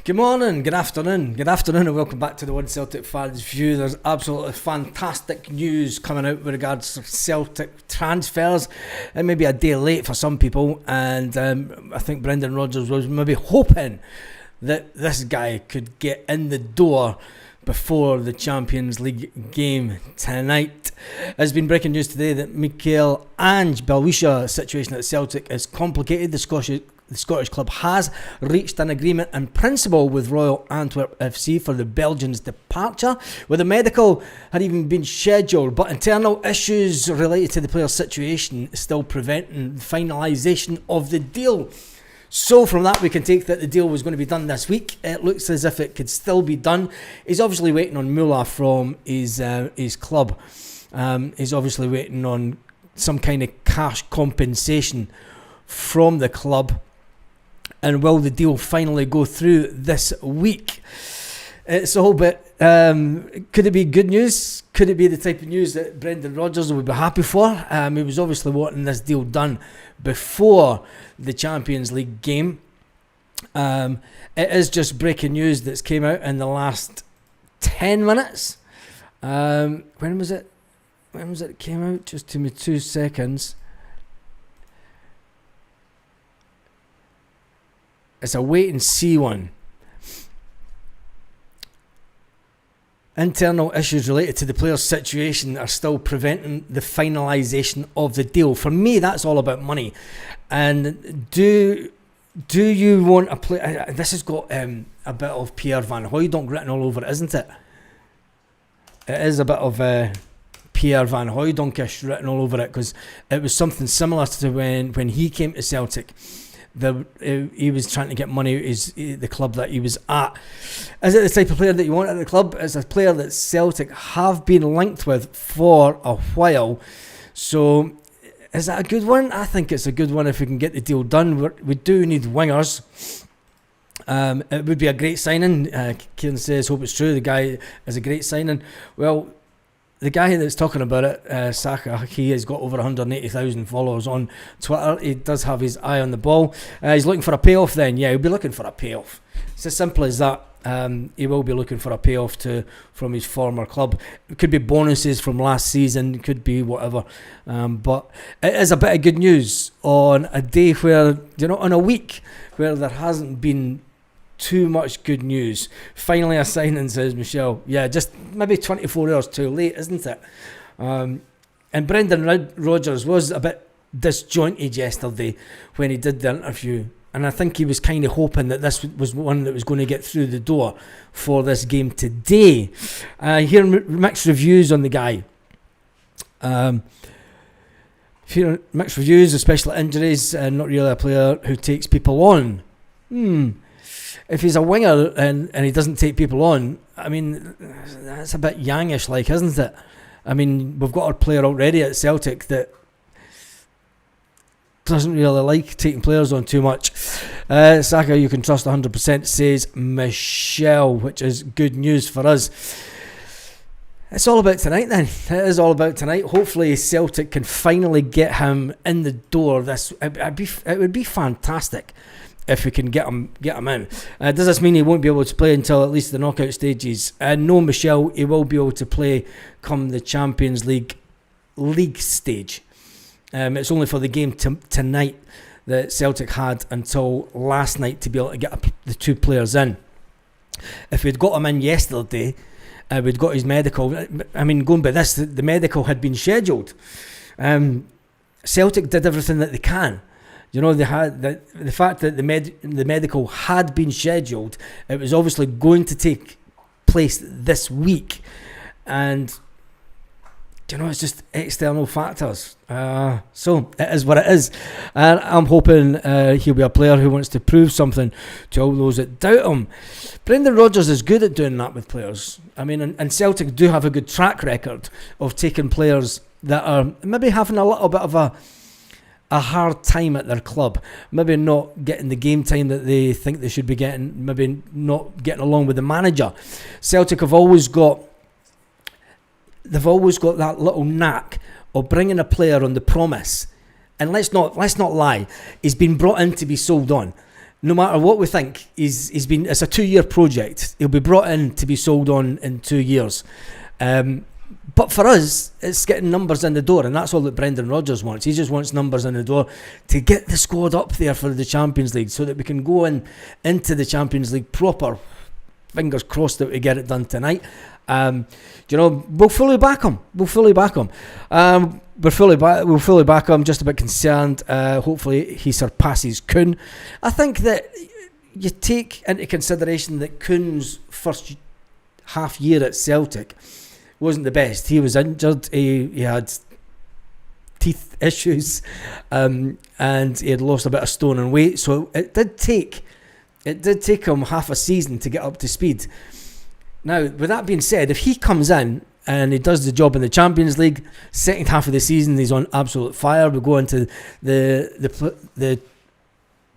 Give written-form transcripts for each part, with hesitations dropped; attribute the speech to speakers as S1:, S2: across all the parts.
S1: Good morning, good afternoon, and welcome back to the One Celtic Fans View. There's absolutely fantastic news coming out with regards to Celtic transfers. It may be a day late for some people, and I think Brendan Rodgers was maybe hoping that this guy could get in the door before the Champions League game tonight. There's been breaking news today that Michel Ange Balikwisha situation at Celtic is complicated. The Scottish club has reached an agreement in principle with Royal Antwerp FC for the Belgian's departure, where the medical had even been scheduled, but internal issues related to the player's situation still preventing finalisation of the deal. So from that we can take that the deal was going to be done this week. It looks as if it could still be done. He's obviously waiting on Moolah from his club. He's obviously waiting on some kind of cash compensation from the club. And will the deal finally go through this week? It's a whole bit. Could it be good news? Could it be the type of news that Brendan Rodgers would be happy for? He was obviously wanting this deal done before the Champions League game. It is just breaking news that's came out in the last 10 minutes. When was it? When was it came out? Just give me 2 seconds. It's a wait and see one. Internal issues related to the player's situation are still preventing the finalisation of the deal. For me, that's all about money. And do you want a player? This has got a bit of Pierre Van Hooijdonk written all over it, isn't it? It is a bit of Pierre Van Hooijdonkish written all over it, because it was something similar to when he came to Celtic. He was trying to get money out of the club that he was at. Is it the type of player that you want at the club? It's a player that Celtic have been linked with for a while. So is that a good one? I think it's a good one if we can get the deal done. We do need wingers. It would be a great signing. Kieran says, hope it's true. The guy is a great signing. Well, the guy that's talking about it, Saka, he has got over 180,000 followers on Twitter. He does have his eye on the ball. He's looking for a payoff then. Yeah, he'll be looking for a payoff. It's as simple as that. He will be looking for a payoff from his former club. It could be bonuses from last season, could be whatever. But it is a bit of good news on a day where, on a week where there hasn't been too much good news. Finally a signing, says Michelle. Yeah, just maybe 24 hours too late, isn't it? And Brendan Rodgers was a bit disjointed yesterday when he did the interview, and I think he was kind of hoping that this was one that was going to get through the door for this game today. Here mixed reviews on the guy. Mixed reviews, especially injuries, and not really a player who takes people on. If he's a winger and he doesn't take people on, I mean, that's a bit Yangish like, isn't it? I mean, we've got a player already at Celtic that doesn't really like taking players on too much. Saka, you can trust 100%, says Michelle, which is good news for us. It's all about tonight then. It is all about tonight. Hopefully Celtic can finally get him in the door. It would be fantastic if we can get him in. Does this mean he won't be able to play until at least the knockout stages? No, Michelle, he will be able to play come the Champions League stage. It's only for the game tonight that Celtic had until last night to be able to get the two players in. If we'd got him in yesterday, we'd got his medical. I mean, going by this, the medical had been scheduled. Celtic did everything that they can. They had the fact that the medical had been scheduled. It was obviously going to take place this week, and it's just external factors. So it is what it is, and I'm hoping he'll be a player who wants to prove something to all those that doubt him. Brendan Rodgers is good at doing that with players. I mean, and Celtic do have a good track record of taking players that are maybe having a little bit of a hard time at their club, maybe not getting the game time that they think they should be getting, maybe not getting along with the manager. Celtic have always got that little knack of bringing a player on the promise, and let's not lie, he's been brought in to be sold on. no matter what we think, it's a 2-year project. He'll be brought in to be sold on in 2 years. But for us, it's getting numbers in the door, and that's all that Brendan Rodgers wants. He just wants numbers in the door to get the squad up there for the Champions League, so that we can go into the Champions League proper. Fingers crossed that we get it done tonight. We'll fully back him. We'll fully back him. Just a bit concerned. Hopefully he surpasses Kuhn. I think that you take into consideration that Kuhn's first half year at Celtic wasn't the best. He was injured. He had teeth issues, and he had lost a bit of stone and weight. So it did take him half a season to get up to speed. Now, with that being said, if he comes in and he does the job in the Champions League, second half of the season he's on absolute fire. We go into the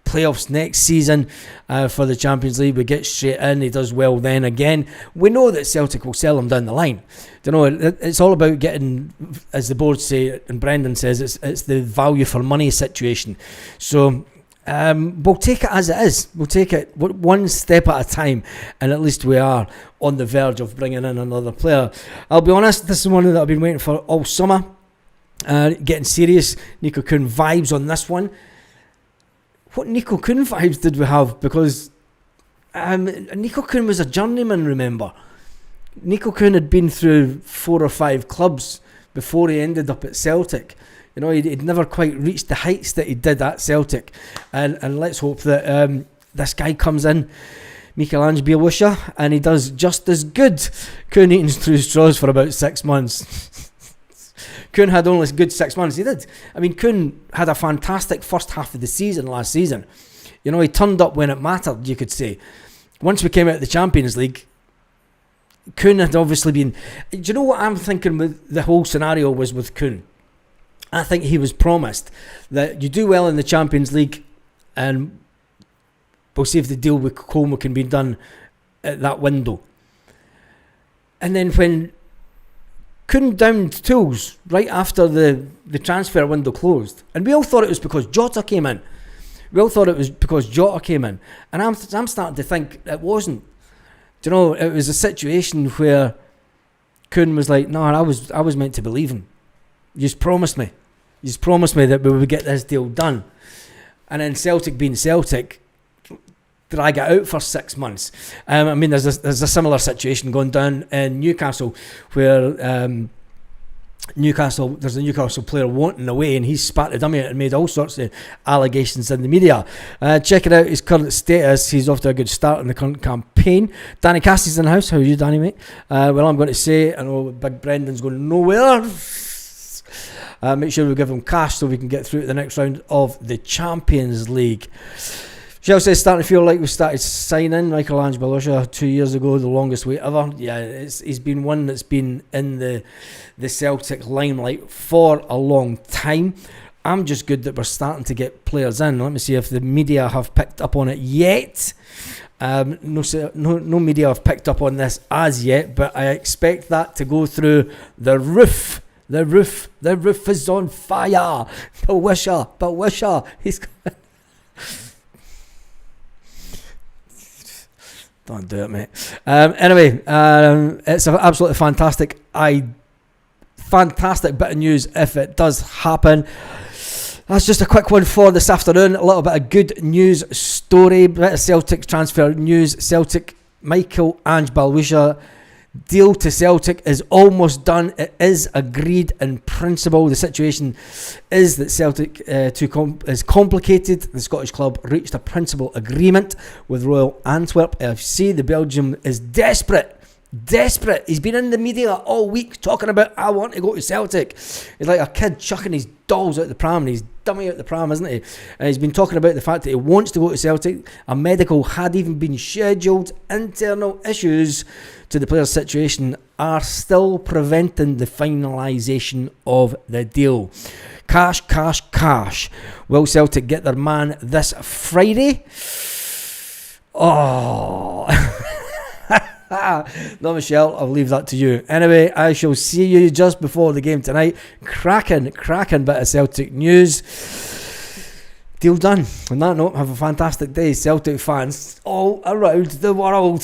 S1: playoffs next season for the Champions League. We get straight in. He does well then again. We know that Celtic will sell him down the line. It's all about getting, as the board say and Brendan says, it's the value for money situation. So we'll take it as it is. We'll take it one step at a time, and at least we are on the verge of bringing in another player. I'll be honest, this is one that I've been waiting for all summer. Getting serious Nico Kuhn vibes on this one. What Nico Kuhn vibes did we have? Because Nico Kuhn was a journeyman, remember. Nico Kuhn had been through 4 or 5 clubs before he ended up at Celtic. He'd never quite reached the heights that he did at Celtic. And let's hope that this guy comes in, Michel Ange Balikwisha, and he does just as good. Kuhn eating through straws for about 6 months. Kuhn had only a good 6 months. He did. I mean, Kuhn had a fantastic first half of the season last season. He turned up when it mattered, you could say. Once we came out of the Champions League, Kuhn had obviously been... Do you know what I'm thinking with the whole scenario was with Kuhn? I think he was promised that you do well in the Champions League and we'll see if the deal with Como can be done at that window. And then when Kuhn downed tools right after the transfer window closed, and we all thought it was because Jota came in. And I'm starting to think it wasn't. Do you know, it was a situation where Kuhn was like, no, I was meant to believe him. You just promised me that we would get this deal done. And then Celtic being Celtic, drag it out for 6 months. I mean, there's a similar situation going down in Newcastle where there's a Newcastle player wanting away and he's spat the dummy out and made all sorts of allegations in the media. Checking out his current status, he's off to a good start in the current campaign. Danny Cassie's in the house. How are you, Danny, mate? Well, I'm going to say, I know Big Brendan's going nowhere. Make sure we give him cash so we can get through to the next round of the Champions League. Chelsea's starting to feel like we started signing Michel Ange Balikwisha 2 years ago, the longest wait ever. Yeah, he's been one that's been in the Celtic limelight for a long time. I'm just good that we're starting to get players in. Let me see if the media have picked up on it yet. No media have picked up on this as yet, but I expect that to go through the roof. The roof is on fire. Balikwisha, he's... Don't do it, mate. Anyway, it's an absolutely fantastic bit of news if it does happen. That's just a quick one for this afternoon. A little bit of good news story, bit of Celtic transfer news. Celtic, Michel Ange Balikwisha deal to Celtic is almost done. It is agreed in principle. The situation is that Celtic is complicated. The Scottish club reached a principal agreement with Royal Antwerp FC. The Belgium is desperate. He's been in the media all week talking about, I want to go to Celtic. He's like a kid chucking his dolls out the pram, and he's dummy out the pram, isn't he? And he's been talking about the fact that he wants to go to Celtic. A medical had even been scheduled. Internal issues to the player's situation are still preventing the finalisation of the deal. Cash. Will Celtic get their man this Friday? Oh... No, Michelle, I'll leave that to you. Anyway, I shall see you just before the game tonight. Cracking bit of Celtic news. Deal done. On that note, have a fantastic day, Celtic fans all around the world.